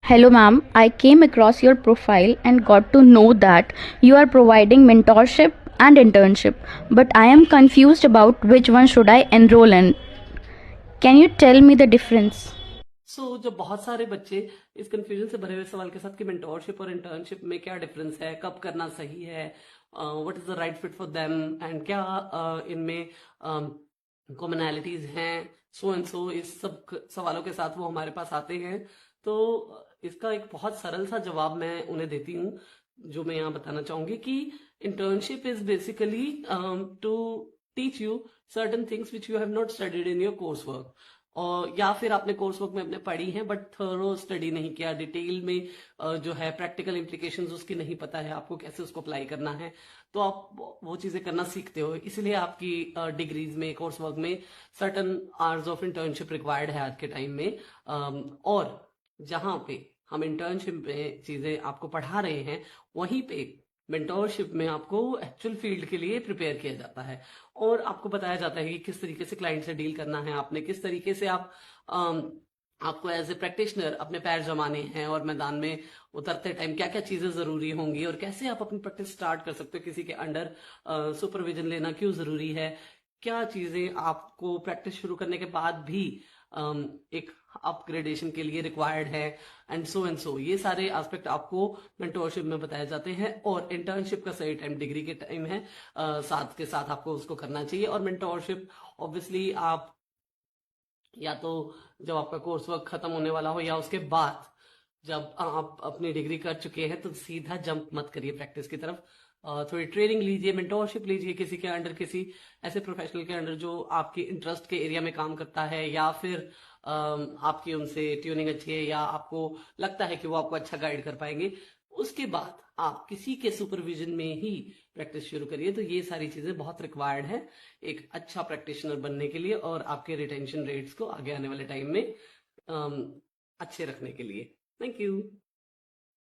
Hello, ma'am. I came across your profile and got to know that you are providing mentorship and internship, but I am confused about which one should I enroll in. Can you tell me the difference? जब बहुत सारे बच्चे इस confusion से भरे हुए सवाल के साथ कि मेंटोरशिप और इंटर्नशिप में क्या डिफरेंस है, कब करना सही है, what is the right fit for them and क्या इनमें कॉमनैलिटीज हैं, सो एंड सो, इस सब सवालों के साथ वो हमारे पास आते हैं। तो इसका एक बहुत सरल सा जवाब मैं उन्हें देती हूँ, जो मैं यहाँ बताना चाहूंगी कि internship is basically to teach you certain things which you have not studied in your course work, और या फिर आपने कोर्स वर्क में अपने पढ़ी हैं बट थोरो स्टडी नहीं किया, डिटेल में जो है प्रैक्टिकल इम्प्लीकेशंस उसकी नहीं पता है आपको, कैसे उसको अप्लाई करना है। तो आप वो चीजें करना सीखते हो, इसलिए आपकी डिग्रीज में, कोर्स वर्क में certain hours of internship required है आज के टाइम में। और जहां पे हम इंटर्नशिप में चीजें आपको पढ़ा रहे हैं, वहीं पे मेंटोरशिप में आपको एक्चुअल फील्ड के लिए प्रिपेयर किया जाता है और आपको बताया जाता है कि किस तरीके से क्लाइंट से डील करना है, आपने किस तरीके से आपको एज ए प्रैक्टिशनर अपने पैर जमाने हैं और मैदान में उतरते टाइम क्या क्या चीजें जरूरी होंगी और कैसे आप अपनी प्रैक्टिस स्टार्ट कर सकते हो, किसी के अंडर सुपरविजन लेना क्यों जरूरी है, क्या चीजें आपको प्रैक्टिस शुरू करने के बाद भी एक अपग्रेडेशन के लिए रिक्वायर्ड है, एंड सो ये सारे एस्पेक्ट आपको मेंटोरशिप में बताए जाते हैं। और इंटर्नशिप का सही टाइम डिग्री के टाइम है, साथ के साथ आपको उसको करना चाहिए। और मेंटोरशिप ऑब्वियसली आप या तो जब आपका कोर्स वर्क खत्म होने वाला हो या उसके बाद जब आप अपनी डिग्री कर चुके हैं तो सीधा जंप मत करिए प्रैक्टिस की तरफ, थोड़ी ट्रेनिंग लीजिए, मेंटोरशिप लीजिए किसी के अंडर, किसी ऐसे प्रोफेशनल के अंडर जो आपके इंटरेस्ट के एरिया में काम करता है, या फिर आपकी उनसे ट्यूनिंग अच्छी है या आपको लगता है कि वो आपको अच्छा गाइड कर पाएंगे। उसके बाद आप किसी के सुपरविजन में ही प्रैक्टिस शुरू करिए। तो ये सारी चीजें बहुत रिक्वायर्ड है एक अच्छा प्रैक्टिशनर बनने के लिए और आपके रिटेंशन रेट्स को आगे आने वाले टाइम में अच्छे रखने के लिए। Thank you.